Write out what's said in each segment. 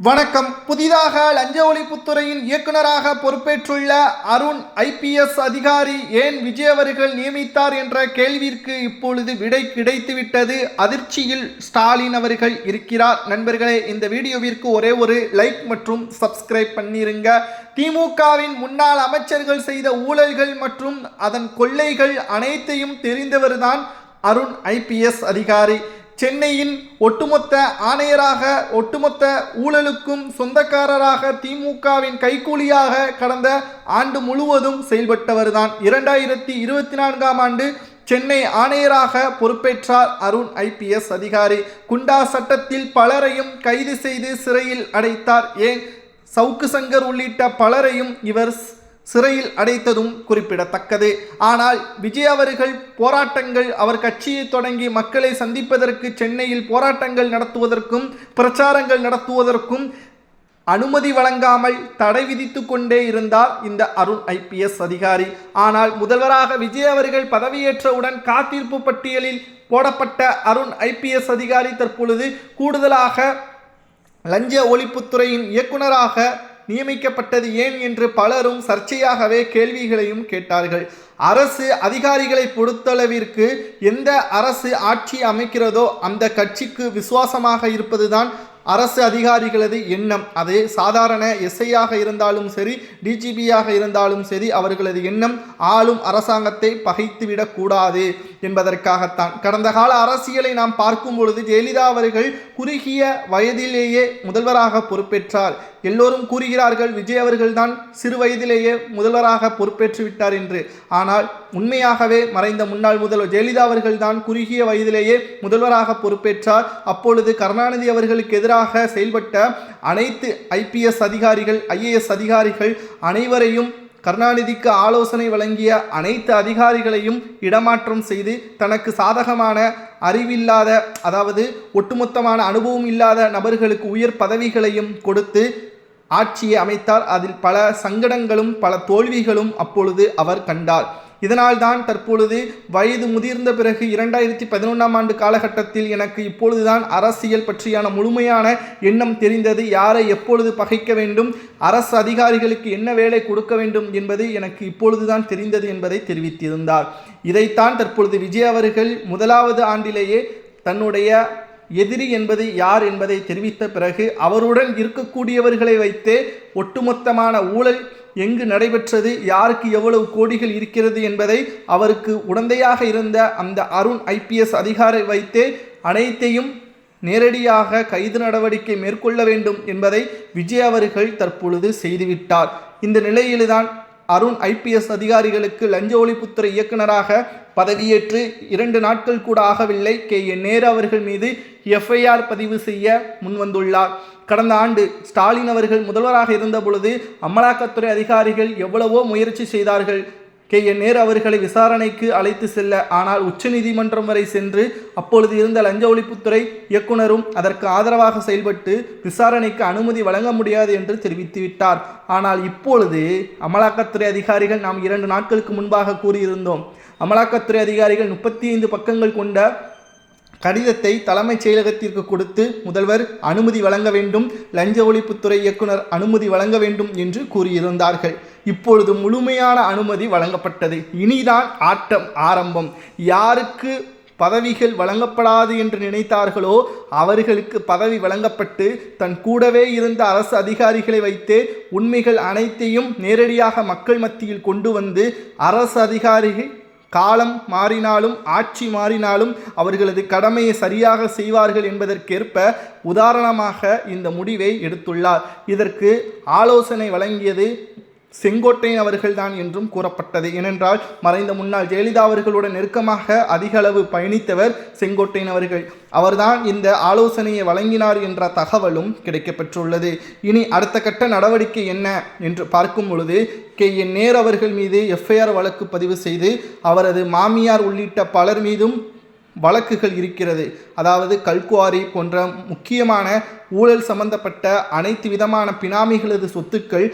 வணக்கம். புதிதாக லஞ்ச ஒழிப்புத்துறையின் இயக்குநராக பொறுப்பேற்றுள்ள அருண் ஐபிஎஸ் அதிகாரி ஏன் விஜய் அவர்கள் நியமித்தார் என்ற கேள்விக்கு இப்பொழுது விடை கிடைத்துவிட்டது. அதிர்ச்சியில் ஸ்டாலின் அவர்கள் இருக்கிறார். நண்பர்களே, இந்த வீடியோவிற்கு ஒரே ஒரு லைக் மற்றும் சப்ஸ்கிரைப் பண்ணிருங்க. திமுகவின் முன்னாள் அமைச்சர்கள் செய்த ஊழல்கள் மற்றும் அதன் கொள்ளைகள் அனைத்தையும் தெரிந்தவர்தான் அருண் ஐபிஎஸ் அதிகாரி. சென்னையின் ஒட்டுமொத்த ஆணையராக, ஒட்டுமொத்த ஊழலுக்கும் சொந்தக்காரராக, திமுகவின் கைக்கூலியாக கடந்த ஆண்டு முழுவதும் செயல்பட்டவர்தான். 2024ஆம் ஆண்டு சென்னை ஆணையராக பொறுப்பேற்றார் அருண் ஐபிஎஸ் அதிகாரி. குண்டா சட்டத்தில் பலரையும் கைது செய்து சிறையில் அடைத்தார். ஏன், சவுக்கு சங்கர் உள்ளிட்ட பலரையும் இவர் சிறையில் அடைத்ததும் குறிப்பிடத்தக்கது. ஆனால் விஜய் அவர்கள் போராட்டங்கள், அவர் கட்சியை தொடங்கி மக்களை சந்திப்பதற்கு சென்னையில் போராட்டங்கள் நடத்துவதற்கும் பிரச்சாரங்கள் நடத்துவதற்கும் அனுமதி வழங்காமல் தடை விதித்து கொண்டே இருந்தார் இந்த அருண் ஐபிஎஸ் அதிகாரி. ஆனால் முதல்வராக விஜய் அவர்கள் பதவியேற்றவுடன் காத்திருப்பு பட்டியலில் போடப்பட்ட அருண் ஐபிஎஸ் அதிகாரி தற்பொழுது கூடுதலாக லஞ்ச ஒழிப்புத்துறையின் இயக்குநராக நியமிக்கப்பட்டது ஏன் என்று பலரும் சர்ச்சையாகவே கேள்விகளையும் கேட்டார்கள். அரசு அதிகாரிகளை பொறுத்தளவிற்கு எந்த அரசு ஆட்சி அமைக்கிறதோ அந்த கட்சிக்கு விசுவாசமாக இருப்பதுதான் அரசு அதிகாரிகளது எண்ணம். அது சாதாரண எஸ்ஐயாக இருந்தாலும் சரி, டிஜிபியாக இருந்தாலும் சரி, அவர்களது எண்ணம் ஆளும் அரசாங்கத்தை பகைத்துவிடக்கூடாது என்பதற்காகத்தான். கடந்த கால அரசியலை நாம் பார்க்கும் பொழுது ஜெயலலிதா அவர்கள் குறுகிய வயதிலேயே முதல்வராக பொறுப்பேற்றார். எல்லோரும் கூறுகிறார்கள் விஜய் அவர்கள்தான் சிறு வயதிலேயே முதல்வராக பொறுப்பேற்று விட்டார் என்று. ஆனால் உண்மையாகவே மறைந்த முன்னாள் முதல்வர் ஜெயலலிதா அவர்கள்தான் குறுகிய வயதிலேயே முதல்வராக பொறுப்பேற்றார். அப்பொழுது கருணாநிதி அவர்களுக்கு எதிராக செயல்பட்ட அனைத்து ஐபிஎஸ் அதிகாரிகள், ஐஏஎஸ் அதிகாரிகள் அனைவரையும், கருணாநிதிக்கு ஆலோசனை வழங்கிய அனைத்து அதிகாரிகளையும் இடமாற்றம் செய்து தனக்கு சாதகமான அறிவில்லாத, அதாவது ஒட்டுமொத்தமான அனுபவம் இல்லாத நபர்களுக்கு உயர் பதவிகளையும் கொடுத்து ஆட்சியை அமைத்தார். அதில் பல சங்கடங்களும் பல தோல்விகளும் அப்பொழுது அவர் கண்டார். இதனால்தான் தற்பொழுது வயது முதிர்ந்த பிறகு 2011ஆம் ஆண்டு காலகட்டத்தில் எனக்கு இப்பொழுதுதான் அரசியல் பற்றியான முழுமையான எண்ணம் தெரிந்தது. யாரை எப்பொழுது பகைக்க வேண்டும், அரசு அதிகாரிகளுக்கு என்ன வேலை கொடுக்க வேண்டும் என்பது எனக்கு இப்பொழுதுதான் தெரிந்தது என்பதை தெரிவித்திருந்தார். இதைத்தான் தற்பொழுது விஜய் அவர்கள் முதலாவது ஆண்டிலேயே தன்னுடைய எதிரி என்பது யார் என்பதை தெரிவித்த பிறகு அவருடன் இருக்கக்கூடியவர்களை வைத்தே ஒட்டுமொத்தமான ஊழல் எங்கு நடைபெற்றது, யாருக்கு எவ்வளவு கோடிகள் இருக்கிறது என்பதை அவருக்கு உடந்தையாக இருந்த அந்த அருண் ஐபிஎஸ் அதிகாரி வைத்தே அனைத்தையும் நேரடியாக கைது நடவடிக்கை மேற்கொள்ள வேண்டும் என்பதை விஜய் அவர்கள் தற்பொழுது செய்துவிட்டார். இந்த நிலையில்தான் அருண் ஐபிஎஸ் அதிகாரிகளுக்கு லஞ்ச ஒழிப்புத்துறை இயக்குநராக பதவியேற்று 2 நாட்கள் கூட ஆகவில்லை KN நேரு அவர்கள் மீது FIR பதிவு செய்ய முன்வந்துள்ளார். கடந்த ஆண்டு ஸ்டாலின் அவர்கள் முதல்வராக இருந்த பொழுது அமலாக்கத்துறை அதிகாரிகள் எவ்வளவோ முயற்சி செய்தார்கள் KN நேரு அவர்களை விசாரணைக்கு அழைத்து செல்ல. ஆனால் உச்சநீதிமன்றம் வரை சென்று அப்பொழுது இருந்த லஞ்ச ஒழிப்புத்துறை இயக்குனரும் அதற்கு ஆதரவாக செயல்பட்டு விசாரணைக்கு அனுமதி வழங்க முடியாது என்று தெரிவித்துவிட்டார். ஆனால் இப்பொழுது அமலாக்கத்துறை அதிகாரிகள், நாம் 2 நாட்களுக்கு முன்பாக கூறியிருந்தோம், அமலாக்கத்துறை அதிகாரிகள் 35 பக்கங்கள் கொண்ட கடிதத்தை தலைமைச் செயலகத்திற்கு கொடுத்து முதல்வர் அனுமதி வழங்க வேண்டும், லஞ்ச ஒழிப்புத்துறை இயக்குனர் அனுமதி வழங்க வேண்டும் என்று கூறியிருந்தார்கள். இப்பொழுது முழுமையான அனுமதி வழங்கப்பட்டது. இனிதான் ஆட்டம் ஆரம்பம். யாருக்கு பதவிகள் வழங்கப்படாது என்று நினைத்தார்களோ அவர்களுக்கு பதவி வழங்கப்பட்டு தன் கூடவே இருந்த அரசு அதிகாரிகளை வைத்தே உண்மைகள் அனைத்தையும் நேரடியாக மக்கள் மத்தியில் கொண்டு வந்து அரசு அதிகாரிகள் காலம் மாறினாலும் ஆட்சி மாறினாலும் அவர்களது கடமையை சரியாக செய்வார்கள் என்பதற்கேற்ப உதாரணமாக இந்த முடிவை எடுத்துள்ளார். இதற்கு ஆலோசனை வழங்கியது செங்கோட்டையன் அவர்கள்தான் என்றும் கூறப்பட்டது. ஏனென்றால் மறைந்த முன்னாள் ஜெயலலிதா அவர்களுடன் நெருக்கமாக அதிக அளவு பயணித்தவர் செங்கோட்டையன் அவர்கள். அவர்தான் இந்த ஆலோசனையை வழங்கினார் என்ற தகவலும் கிடைக்கப்பெற்றுள்ளது. இனி அடுத்த கட்ட நடவடிக்கை என்ன என்று பார்க்கும் பொழுது KN நேரு அவர்கள் மீது FIR வழக்கு பதிவு செய்து அவரது மாமியார் உள்ளிட்ட பலர் மீதும் வழக்குகள் இருக்கிறது. அதாவது கல்குவாரி போன்ற முக்கியமான ஊழல் சம்பந்தப்பட்ட அனைத்து விதமான பினாமிகளது சொத்துக்கள்,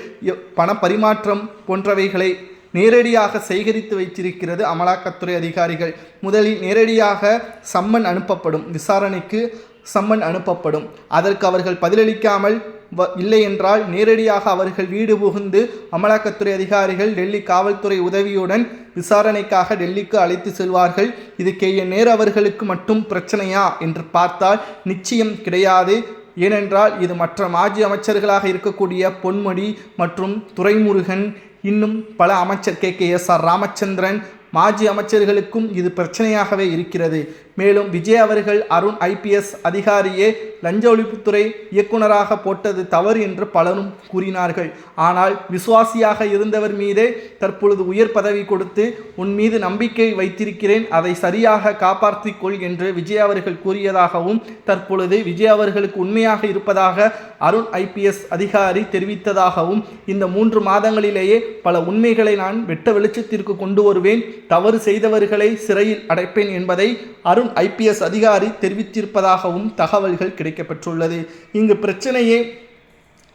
பண பரிமாற்றம் போன்றவைகளை நேரடியாக சேகரித்து வைத்திருக்கிறது அமலாக்கத்துறை அதிகாரிகள். முதலில் நேரடியாக சம்மன் அனுப்பப்படும், விசாரணைக்கு சம்மன் அனுப்பப்படும். அதற்கு அவர்கள் பதிலளிக்காமல் இல்லை என்றால் நேரடியாக அவர்கள் வீடு புகுந்து அமலாக்கத்துறை அதிகாரிகள் டெல்லி காவல்துறை உதவியுடன் விசாரணைக்காக டெல்லிக்கு அழைத்து செல்வார்கள். இது KN நேரு அவர்களுக்கு மட்டும் பிரச்சனையா என்று பார்த்தால் நிச்சயம் கிடையாது. ஏனென்றால் இது மற்ற மாஜி அமைச்சர்களாக இருக்கக்கூடிய பொன்முடி மற்றும் துரைமுருகன், இன்னும் பல அமைச்சர் KKSR ராமச்சந்திரன் மாஜி அமைச்சர்களுக்கும் இது பிரச்சனையாகவே இருக்கிறது. மேலும் விஜய் அவர்கள் அருண் IPS அதிகாரியே லஞ்ச ஒழிப்புத்துறை இயக்குநராக போட்டது தவறு என்று பலரும் கூறினார்கள். ஆனால் விசுவாசியாக இருந்தவர் மீதே தற்பொழுது உயர் பதவி கொடுத்து உன் மீது நம்பிக்கை வைத்திருக்கிறேன், அதை சரியாக காப்பாற்றிக் கொள் என்று விஜய் அவர்கள் கூறியதாகவும் தற்பொழுது விஜய் அவர்களுக்கு உண்மையாக இருப்பதாக அருண் IPS அதிகாரி தெரிவித்ததாகவும் இந்த 3 மாதங்களிலேயே பல உண்மைகளை நான் வெட்ட வெளிச்சத்திற்கு கொண்டு வருவேன், தவறு செய்தவர்களை சிறையில் அடைப்பேன் என்பதை அருண் IPS அதிகாரி தெரிவித்திருப்பதாகவும் தகவல்கள் கிடைக்கப்பெற்றுள்ளது. இங்கு பிரச்சனையே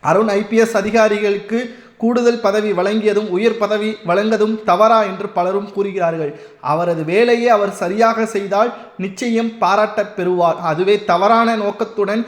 அருண் IPS அதிகாரிகளுக்கு கூடுதல் பதவி வழங்கியதும் உயர் பதவி வழங்கதும் தவறா என்று பலரும் கூறுகிறார்கள். அவரது வேலையை அவர் சரியாக செய்தால் நிச்சயம் பாராட்டப் பெறுவார். அதுவே தவறான நோக்கத்துடன்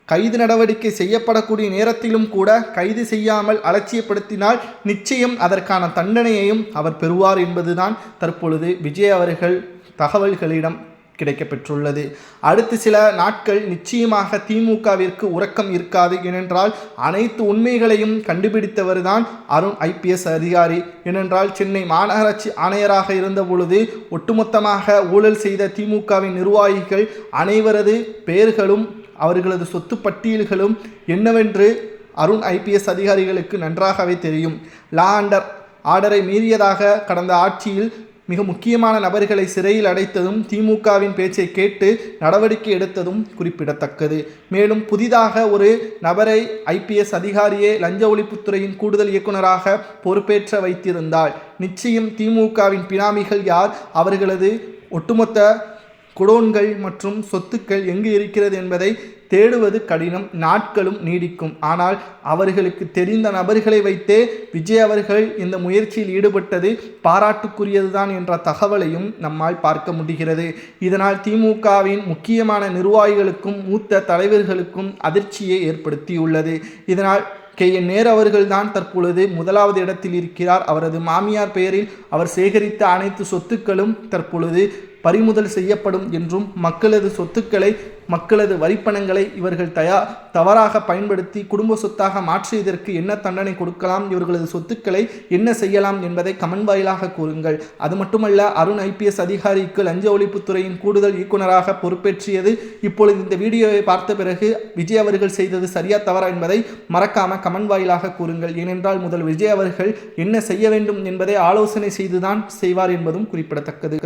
கைது நடவடிக்கை செய்யப்படக்கூடிய நேரத்திலும் கூட கைது செய்யாமல் அலட்சியப்படுத்தினால் நிச்சயம் அதற்கான தண்டனையையும் அவர் பெறுவார் என்பதுதான் தற்பொழுது விஜய் அவர்கள் தகவல்களிடம் கிடைக்கப்பெற்றுள்ளது. அடுத்து சில நாட்கள் நிச்சயமாக திமுகவிற்கு உறக்கம் இருக்காது. ஏனென்றால் அனைத்து உண்மைகளையும் கண்டுபிடித்தவர் தான் அருண் IPS அதிகாரி. ஏனென்றால் சென்னை மாநகராட்சி ஆணையராக இருந்த பொழுது ஒட்டுமொத்தமாக ஊழல் செய்த திமுகவின் நிர்வாகிகள் அனைவரது பெயர்களும் அவர்களது சொத்து பட்டியல்களும் என்னவென்று அருண் IPS அதிகாரிகளுக்கு நன்றாகவே தெரியும். லா அண்ட் ஆர்டரை மீறியதாக கடந்த ஆட்சியில் மிக முக்கியமான நபர்களை சிறையில் அடைத்ததும் திமுகவின் பேச்சை கேட்டு நடவடிக்கை எடுத்ததும் குறிப்பிடத்தக்கது. மேலும் புதிதாக ஒரு நபரை IPS அதிகாரியே லஞ்ச ஒழிப்புத்துறையின் கூடுதல் இயக்குநராக பொறுப்பேற்ற வைத்திருந்தால் நிச்சயம் திமுகவின் பினாமிகள் யார், அவர்களது ஒட்டுமொத்த குடோன்கள் மற்றும் சொத்துக்கள் எங்கு இருக்கிறது என்பதை தேடுவது கடினம், நாட்களும் நீடிக்கும். ஆனால் அவர்களுக்கு தெரிந்த நபர்களை வைத்தே விஜய் அவர்கள் இந்த முயற்சியில் ஈடுபட்டது பாராட்டுக்குரியதுதான் என்ற தகவலையும் நம்மால் பார்க்க முடிகிறது. இதனால் திமுகவின் முக்கியமான நிர்வாகிகளுக்கும் மூத்த தலைவர்களுக்கும் அதிர்ச்சியை ஏற்படுத்தியுள்ளது. இதனால் KN நேரு அவர்கள்தான் தற்பொழுது முதலாவது இடத்தில் இருக்கிறார். அவரது மாமியார் பெயரில் அவர் சேகரித்த அனைத்து சொத்துக்களும் தற்பொழுது பறிமுதல் செய்யப்படும் என்றும் மக்களது சொத்துக்களை மக்களது வரிப்பணங்களை இவர்கள் தவறாக பயன்படுத்தி குடும்ப சொத்தாக மாற்றியதற்கு என்ன தண்டனை கொடுக்கலாம், இவர்களது சொத்துக்களை என்ன செய்யலாம் என்பதை கமெண்ட் வாயிலாக கூறுங்கள். அது மட்டுமல்ல, அருண் IPS அதிகாரிக்கு லஞ்ச ஒழிப்புத்துறையின் கூடுதல் இயக்குநராக பொறுப்பேற்றியது இப்பொழுது இந்த வீடியோவை பார்த்த பிறகு விஜய் அவர்கள் செய்தது சரியா தவறா என்பதை மறக்காம கமெண்ட் வாயிலாக கூறுங்கள். ஏனென்றால் முதல் விஜய் அவர்கள் என்ன செய்ய வேண்டும் என்பதை ஆலோசனை செய்துதான் செய்வார் என்பதும் குறிப்பிடத்தக்கது.